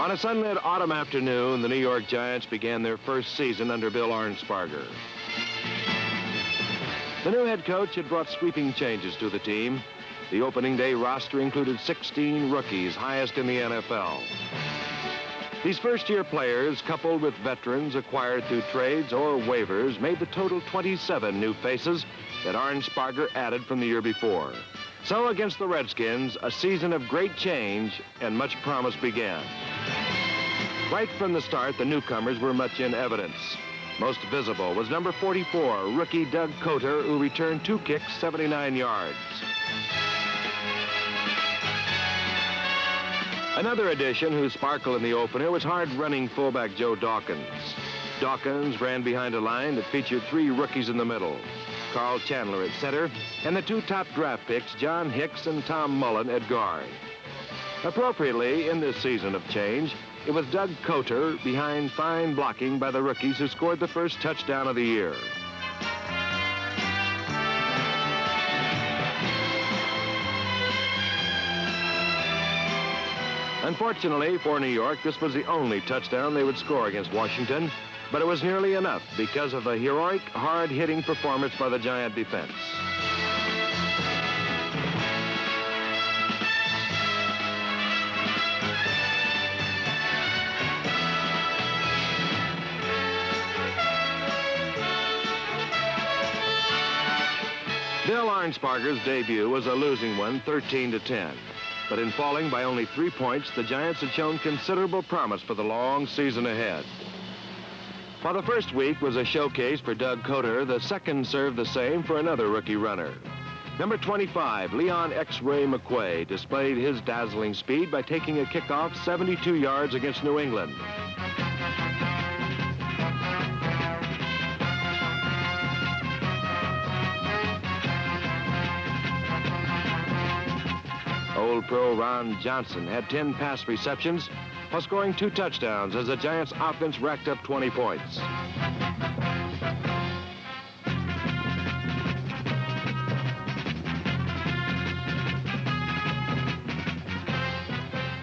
On a sunlit autumn afternoon, the New York Giants began their first season under Bill Arnsparger. The new head coach had brought sweeping changes to the team. The opening day roster included 16 rookies, highest in the NFL. These first-year players, coupled with veterans acquired through trades or waivers, made the total 27 new faces that Arnsparger added from the year before. So against the Redskins, a season of great change and much promise began. Right from the start, the newcomers were much in evidence. Most visible was number 44, rookie Doug Cotter, who returned 2 kicks, 79 yards. Another addition who sparkled in the opener was hard-running fullback Joe Dawkins. Dawkins ran behind a line that featured 3 rookies in the middle, Carl Chandler at center, and the 2 top draft picks, John Hicks and Tom Mullen, at guard. Appropriately, in this season of change, it was Doug Cotter behind fine blocking by the rookies who scored the first touchdown of the year. Unfortunately for New York, this was the only touchdown they would score against Washington, but it was nearly enough because of the heroic, hard-hitting performance by the Giant defense. Bill Arnsparger's debut was a losing one, 13-10. But in falling by only 3 points, the Giants had shown considerable promise for the long season ahead. While the first week was a showcase for Doug Cotter, the second served the same for another rookie runner. Number 25, Leon X-Ray McQuay, displayed his dazzling speed by taking a kickoff 72 yards against New England. Old pro Ron Johnson had 10 pass receptions while scoring 2 touchdowns as the Giants' offense racked up 20 points.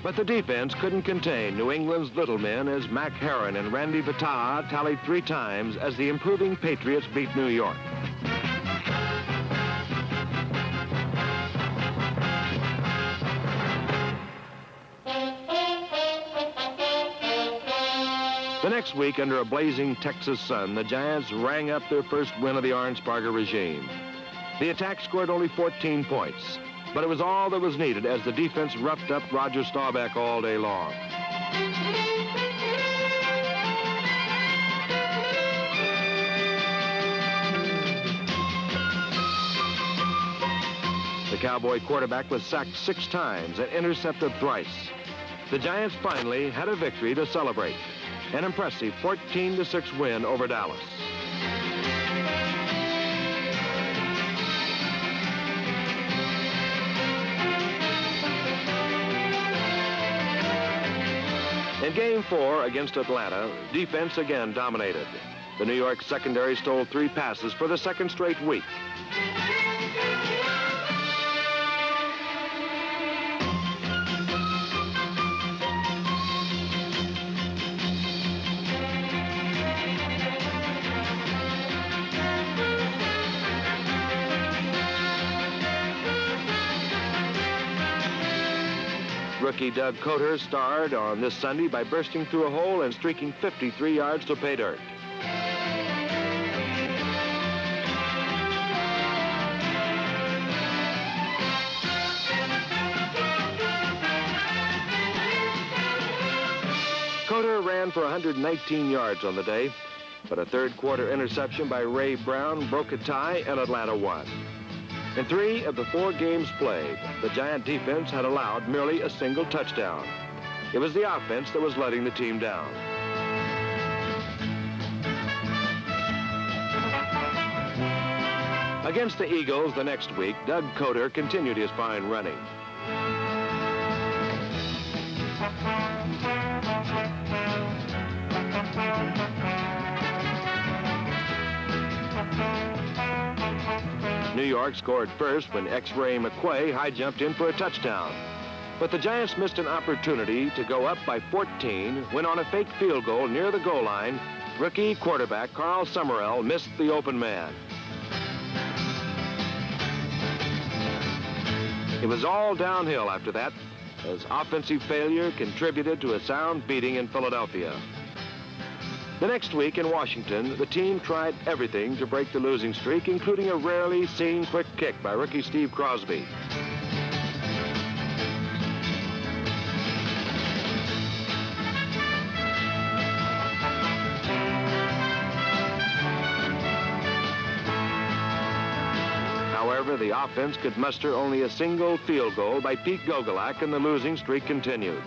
But the defense couldn't contain New England's little men as Mac Herron and Randy Vitaha tallied 3 times as the improving Patriots beat New York. The next week, under a blazing Texas sun, the Giants rang up their first win of the Arnsparger regime. The attack scored only 14 points, but it was all that was needed as the defense roughed up Roger Staubach all day long. The Cowboy quarterback was sacked 6 times and intercepted thrice. The Giants finally had a victory to celebrate. An impressive 14-6 win over Dallas. In Game 4 against Atlanta, defense again dominated. The New York secondary stole 3 passes for the second straight week. Rookie Doug Cotter starred on this Sunday by bursting through a hole and streaking 53 yards to pay dirt. Cotter ran for 119 yards on the day, but a third-quarter interception by Ray Brown broke a tie and Atlanta won. In 3 of the 4 games played, the Giant defense had allowed merely a single touchdown. It was the offense that was letting the team down. Against the Eagles the next week, Doug Cotter continued his fine running. New York scored first when X-Ray McQuay high-jumped in for a touchdown. But the Giants missed an opportunity to go up by 14 when on a fake field goal near the goal line, rookie quarterback Carl Summerall missed the open man. It was all downhill after that, as offensive failure contributed to a sound beating in Philadelphia. The next week in Washington, the team tried everything to break the losing streak, including a rarely seen quick kick by rookie Steve Crosby. However, the offense could muster only a single field goal by Pete Gogolak, and the losing streak continued.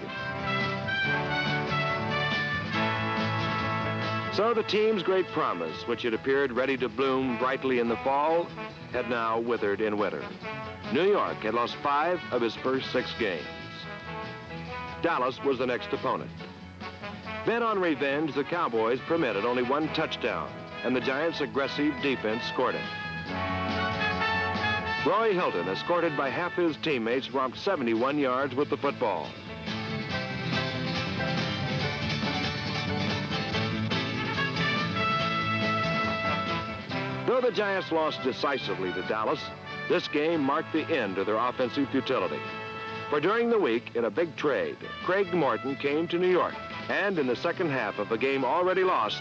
So the team's great promise, which had appeared ready to bloom brightly in the fall, had now withered in winter. New York had lost 5 of his first 6 games. Dallas was the next opponent. Bent on revenge, the Cowboys permitted only 1 touchdown, and the Giants' aggressive defense scored it. Roy Hilton, escorted by half his teammates, romped 71 yards with the football. Though the Giants lost decisively to Dallas, this game marked the end of their offensive futility. For during the week, in a big trade, Craig Morton came to New York, and in the second half of a game already lost,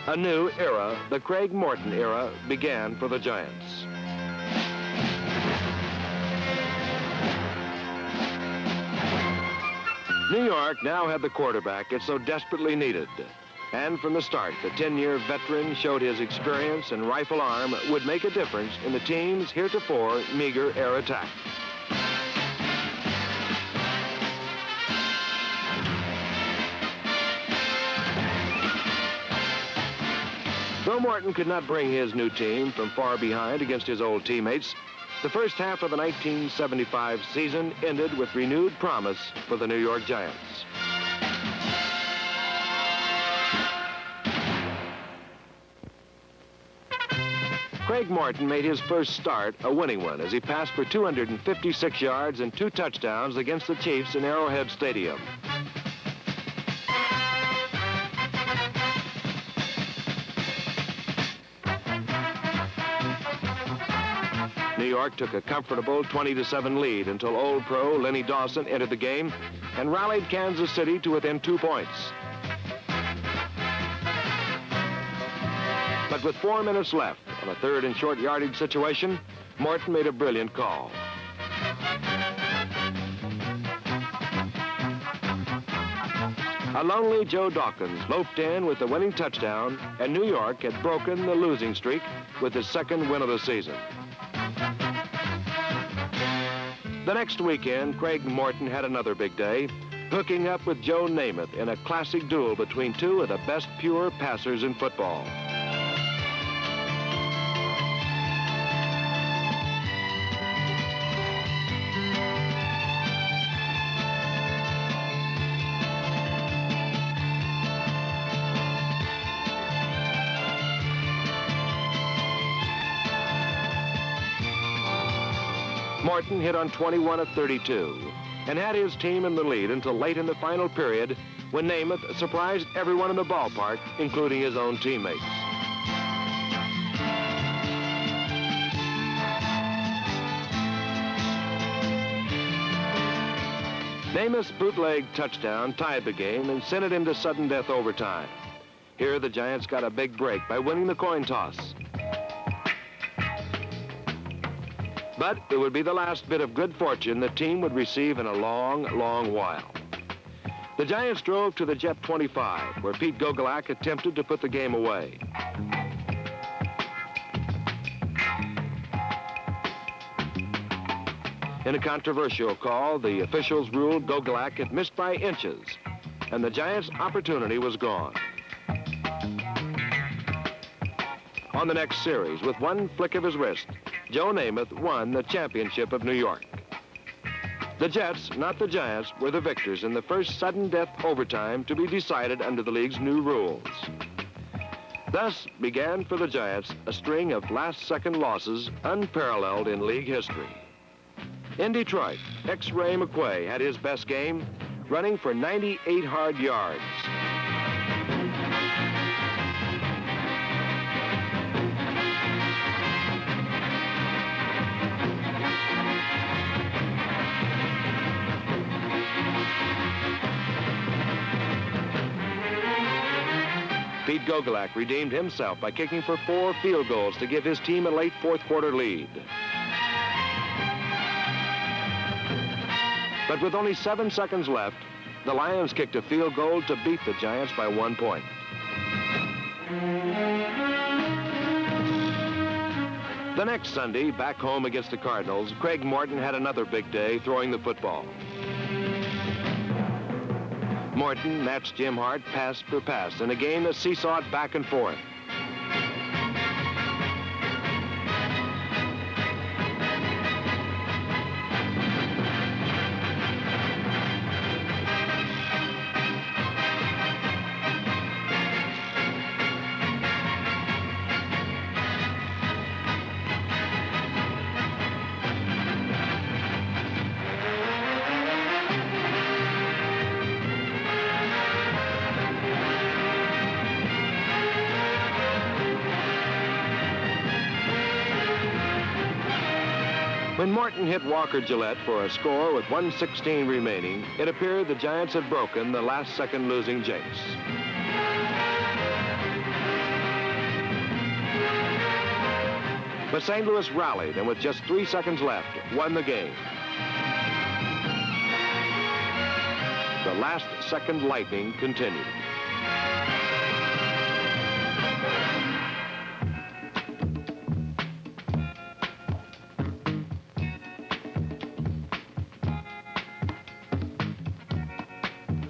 a new era, the Craig Morton era, began for the Giants. New York now had the quarterback it so desperately needed. And from the start, the 10-year veteran showed his experience and rifle arm would make a difference in the team's heretofore meager air attack. Though Morton could not bring his new team from far behind against his old teammates, the first half of the 1975 season ended with renewed promise for the New York Giants. Craig Morton made his first start a winning one as he passed for 256 yards and 2 touchdowns against the Chiefs in Arrowhead Stadium. New York took a comfortable 20-7 lead until Old Pro Lenny Dawson entered the game and rallied Kansas City to within 2 points. But with 4 minutes left on a 3rd and short yardage situation, Morton made a brilliant call. A lonely Joe Dawkins loafed in with the winning touchdown, and New York had broken the losing streak with his 2nd win of the season. The next weekend, Craig Morton had another big day, hooking up with Joe Namath in a classic duel between 2 of the best pure passers in football. Morton hit on 21 of 32 and had his team in the lead until late in the final period when Namath surprised everyone in the ballpark, including his own teammates. Namath's bootleg touchdown tied the game and sent it into sudden death overtime. Here the Giants got a big break by winning the coin toss. But it would be the last bit of good fortune the team would receive in a long, long while. The Giants drove to the Jet 25, where Pete Gogolak attempted to put the game away. In a controversial call, the officials ruled Gogolak had missed by inches, and the Giants' opportunity was gone. On the next series, with one flick of his wrist, Joe Namath won the championship of New York. The Jets, not the Giants, were the victors in the first sudden death overtime to be decided under the league's new rules. Thus began for the Giants a string of last-second losses unparalleled in league history. In Detroit, X-Ray McQuay had his best game, running for 98 hard yards. Pete Gogolak redeemed himself by kicking for 4 field goals to give his team a late fourth quarter lead. But with only 7 seconds left, the Lions kicked a field goal to beat the Giants by 1 point. The next Sunday, back home against the Cardinals, Craig Morton had another big day throwing the football. Morton matched Jim Hart pass for pass in a game that seesawed back and forth. When Morton hit Walker Gillette for a score with 1:16 remaining, it appeared the Giants had broken the last-second losing jinx. But St. Louis rallied, and with just 3 seconds left, won the game. The last-second lightning continued.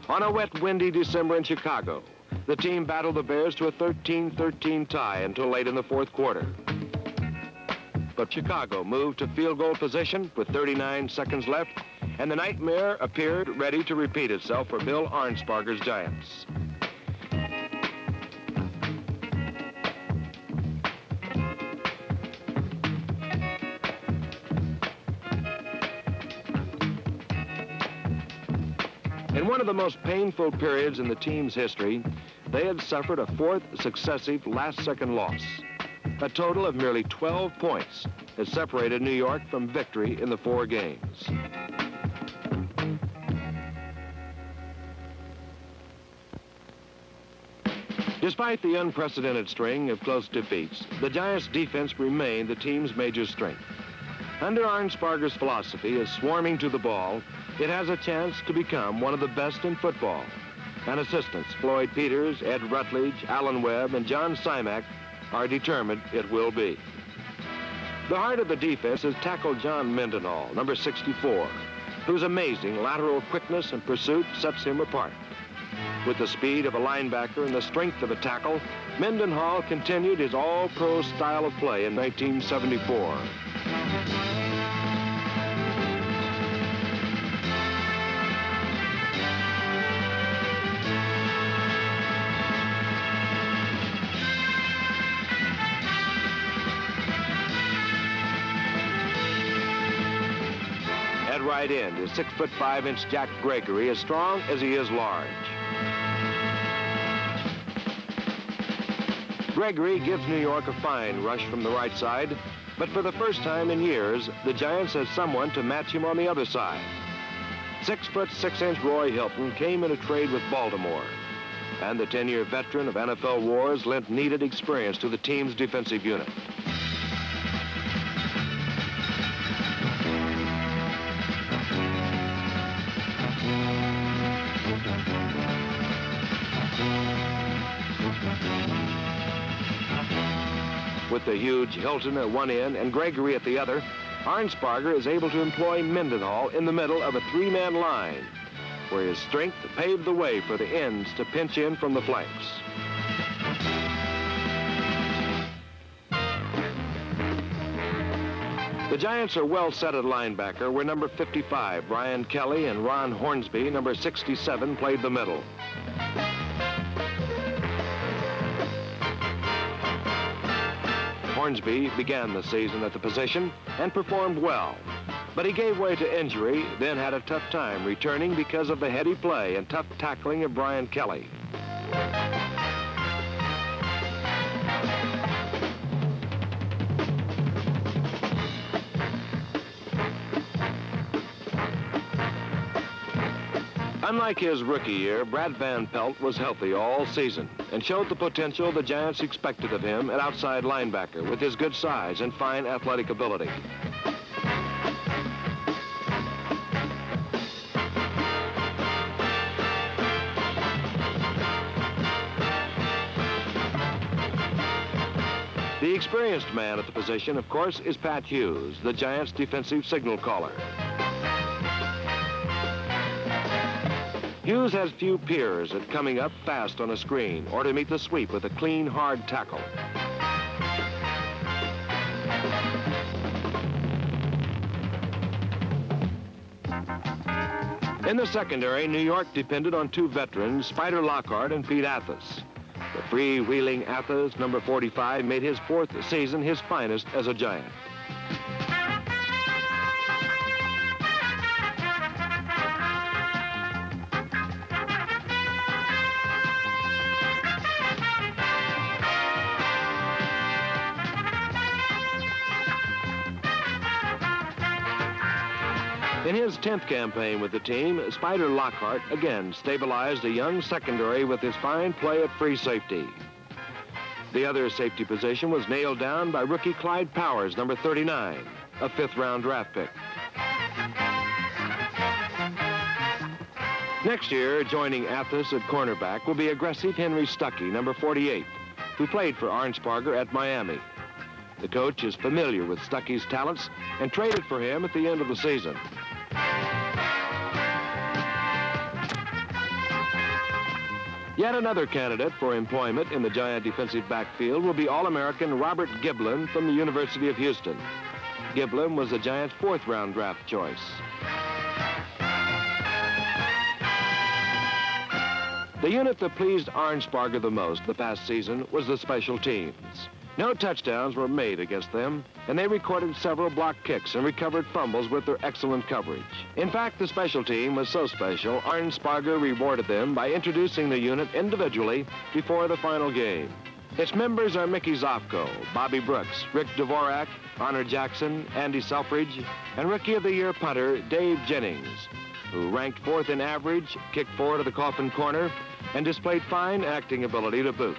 On a wet, windy December in Chicago, the team battled the Bears to a 13-13 tie until late in the fourth quarter. But Chicago moved to field goal position with 39 seconds left, and the nightmare appeared ready to repeat itself for Bill Arnsparger's Giants. In one of the most painful periods in the team's history, they had suffered a 4th successive last-second loss. A total of merely 12 points has separated New York from victory in the 4 games. Despite the unprecedented string of close defeats, the Giants' defense remained the team's major strength. Under Arnsparger's philosophy of swarming to the ball, it has a chance to become one of the best in football. And assistants Floyd Peters, Ed Rutledge, Alan Webb, and John Simak are determined it will be. The heart of the defense is tackle John Mendenhall, number 64, whose amazing lateral quickness and pursuit sets him apart. With the speed of a linebacker and the strength of a tackle, Mendenhall continued his all-pro style of play in 1974. At right end is 6'5" Jack Gregory, as strong as he is large. Gregory gives New York a fine rush from the right side, but for the first time in years, the Giants has someone to match him on the other side. 6'6" Roy Hilton came in a trade with Baltimore, and the 10-year veteran of NFL wars lent needed experience to the team's defensive unit. With the huge Hilton at one end and Gregory at the other, Arnsparger is able to employ Mendenhall in the middle of a 3-man line, where his strength paved the way for the ends to pinch in from the flanks. The Giants are well set at linebacker, where number 55, Brian Kelly, and Ron Hornsby, number 67, played the middle. Hornsby began the season at the position and performed well, But he gave way to injury, then had a tough time returning because of the heady play and tough tackling of Brian Kelly. Unlike his rookie year, Brad Van Pelt was healthy all season and showed the potential the Giants expected of him at outside linebacker with his good size and fine athletic ability. The experienced man at the position, of course, is Pat Hughes, the Giants' defensive signal caller. Hughes has few peers at coming up fast on a screen or to meet the sweep with a clean, hard tackle. In the secondary, New York depended on two veterans, Spider Lockhart and Pete Athas. The free-wheeling Athas, number 45, made his fourth season his finest as a Giant. In his 10th campaign with the team, Spider Lockhart again stabilized a young secondary with his fine play at free safety. The other safety position was nailed down by rookie Clyde Powers, number 39, a fifth-round draft pick. Next year, joining Athas at cornerback will be aggressive Henry Stuckey, number 48, who played for Arnsparger at Miami. The coach is familiar with Stuckey's talents and traded for him at the end of the season. Yet another candidate for employment in the Giant defensive backfield will be All-American Robert Giblin from the University of Houston. Giblin was the Giants' fourth-round draft choice. The unit that pleased Arnsparger the most the past season was the special teams. No touchdowns were made against them, and they recorded several blocked kicks and recovered fumbles with their excellent coverage. In fact, the special team was so special, Arnsparger rewarded them by introducing the unit individually before the final game. Its members are Mickey Zofko, Bobby Brooks, Rick Dvorak, Honor Jackson, Andy Selfridge, and Rookie of the Year punter Dave Jennings, who ranked fourth in average, kicked four to the coffin corner, and displayed fine acting ability to boot.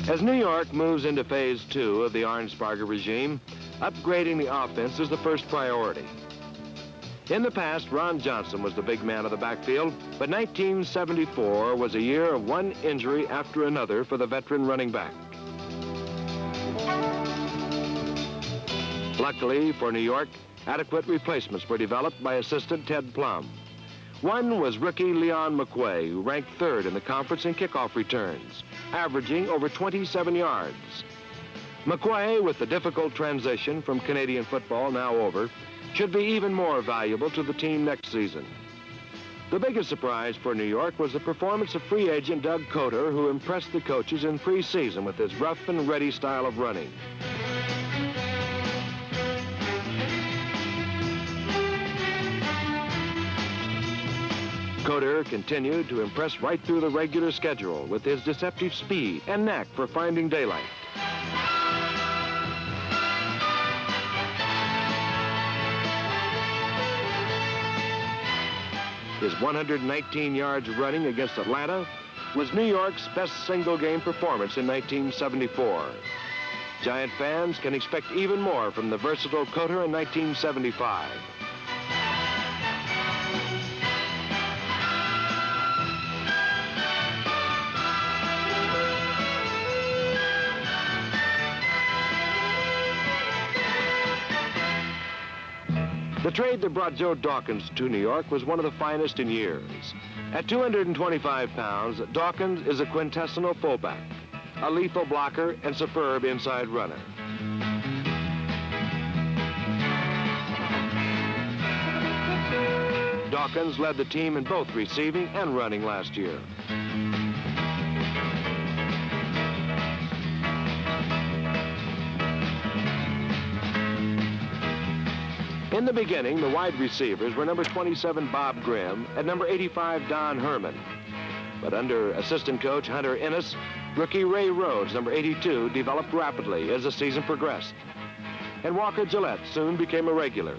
As New York moves into phase 2 of the Arnsparger regime, upgrading the offense is the first priority. In the past, Ron Johnson was the big man of the backfield, but 1974 was a year of one injury after another for the veteran running back. Luckily for New York, adequate replacements were developed by assistant Ted Plum. One was rookie Leon McQuay, who ranked third in the conference in kickoff returns, averaging over 27 yards. McQuay, with the difficult transition from Canadian football now over, should be even more valuable to the team next season. The biggest surprise for New York was the performance of free agent Doug Coder, who impressed the coaches in preseason with his rough and ready style of running. Coder continued to impress right through the regular schedule with his deceptive speed and knack for finding daylight. His 119 yards running against Atlanta was New York's best single-game performance in 1974. Giant fans can expect even more from the versatile Coder in 1975. The trade that brought Joe Dawkins to New York was one of the finest in years. At 225 pounds, Dawkins is a quintessential fullback, a lethal blocker, and superb inside runner. Dawkins led the team in both receiving and running last year. In the beginning, the wide receivers were number 27, Bob Grimm, and number 85, Don Herman. But under assistant coach Hunter Innes, rookie Ray Rhodes, number 82, developed rapidly as the season progressed. And Walker Gillette soon became a regular.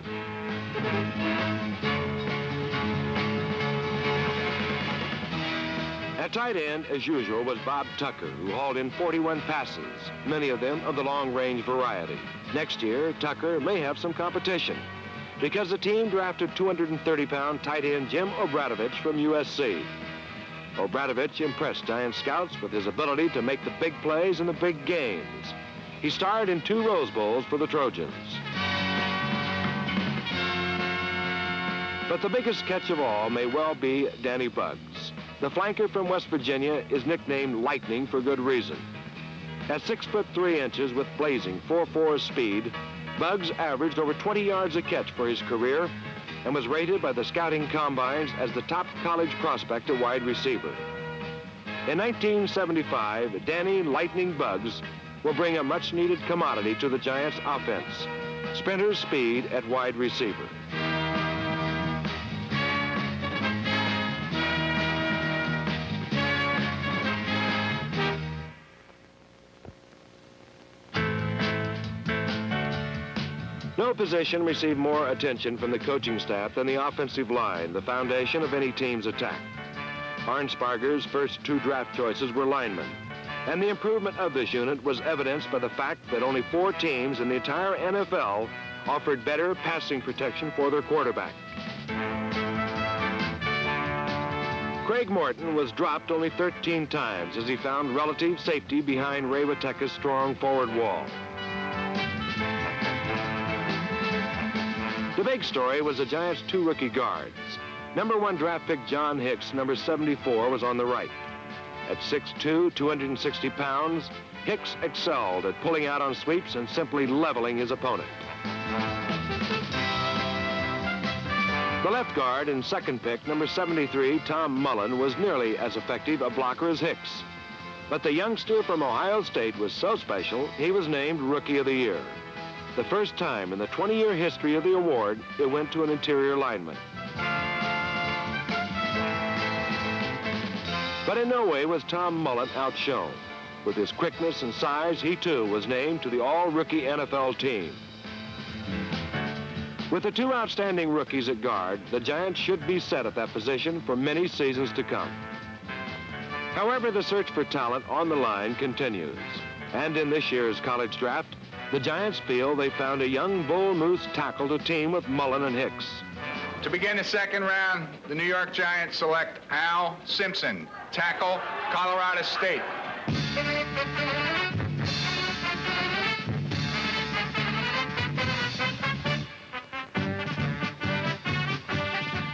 At tight end, as usual, was Bob Tucker, who hauled in 41 passes, many of them of the long-range variety. Next year, Tucker may have some competition because the team drafted 230-pound tight end Jim Obradovich from USC. Obradovich impressed Giant scouts with his ability to make the big plays in the big games. He starred in 2 Rose Bowls for the Trojans. But the biggest catch of all may well be Danny Buggs. The flanker from West Virginia is nicknamed Lightning for good reason. At 6 foot 3 inches with blazing 4.4 speed, Buggs averaged over 20 yards a catch for his career and was rated by the scouting combines as the top college prospect at wide receiver. In 1975, Danny Lightning Buggs will bring a much-needed commodity to the Giants' offense, sprinter speed at wide receiver. No position received more attention from the coaching staff than the offensive line, the foundation of any team's attack. Arnsparger's first 2 draft choices were linemen, and the improvement of this unit was evidenced by the fact that only 4 teams in the entire NFL offered better passing protection for their quarterback. Craig Morton was dropped only 13 times as he found relative safety behind Ray Witeka's strong forward wall. The big story was the Giants' 2 rookie guards. Number 1 draft pick John Hicks, number 74, was on the right. At 6'2", 260 pounds, Hicks excelled at pulling out on sweeps and simply leveling his opponent. The left guard and second pick, number 73, Tom Mullen, was nearly as effective a blocker as Hicks. But the youngster from Ohio State was so special, he was named Rookie of the Year. The first time in the 20-year history of the award, it went to an interior lineman. But in no way was Tom Mullen outshone. With his quickness and size, he too was named to the all-rookie NFL team. With the 2 outstanding rookies at guard, the Giants should be set at that position for many seasons to come. However, the search for talent on the line continues. And in this year's college draft, the Giants feel they found a young bull moose tackle to team with Mullen and Hicks. To begin the second round, the New York Giants select Al Simpson, tackle, Colorado State.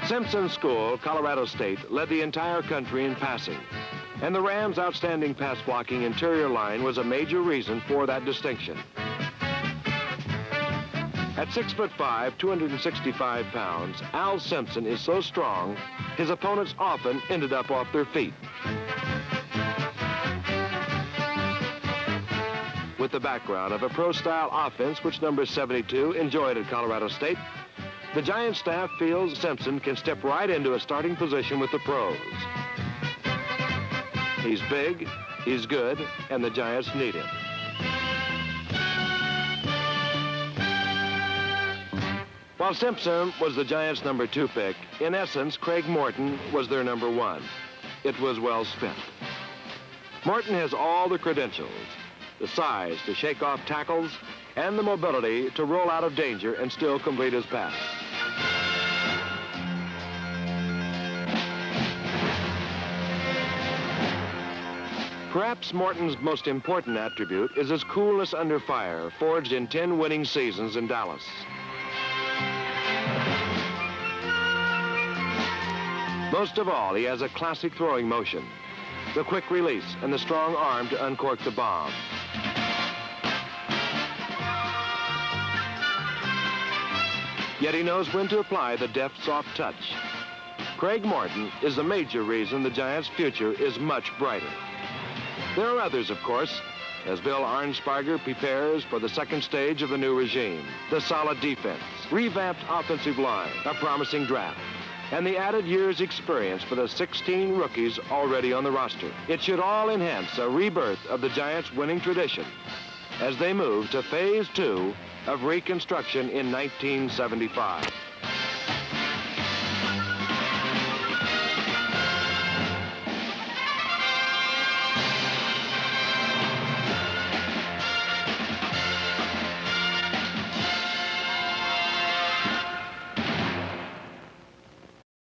Simpson's school, Colorado State, led the entire country in passing. And the Rams' outstanding pass-blocking interior line was a major reason for that distinction. At 6'5", 265 pounds, Al Simpson is so strong, his opponents often ended up off their feet. With the background of a pro-style offense which number 72 enjoyed at Colorado State, the Giants staff feels Simpson can step right into a starting position with the pros. He's big, he's good, and the Giants need him. While Simpson was the Giants' number 2 pick, in essence, Craig Morton was their number 1. It was well spent. Morton has all the credentials, the size to shake off tackles, and the mobility to roll out of danger and still complete his pass. Perhaps Morton's most important attribute is his coolness under fire, forged in 10 winning seasons in Dallas. Most of all, he has a classic throwing motion, the quick release, and the strong arm to uncork the bomb. Yet he knows when to apply the deft, soft touch. Craig Morton is the major reason the Giants' future is much brighter. There are others, of course, as Bill Arnsparger prepares for the second stage of the new regime. The solid defense, revamped offensive line, a promising draft, and the added year's experience for the 16 rookies already on the roster. It should all enhance a rebirth of the Giants' winning tradition as they move to Phase 2 of reconstruction in 1975.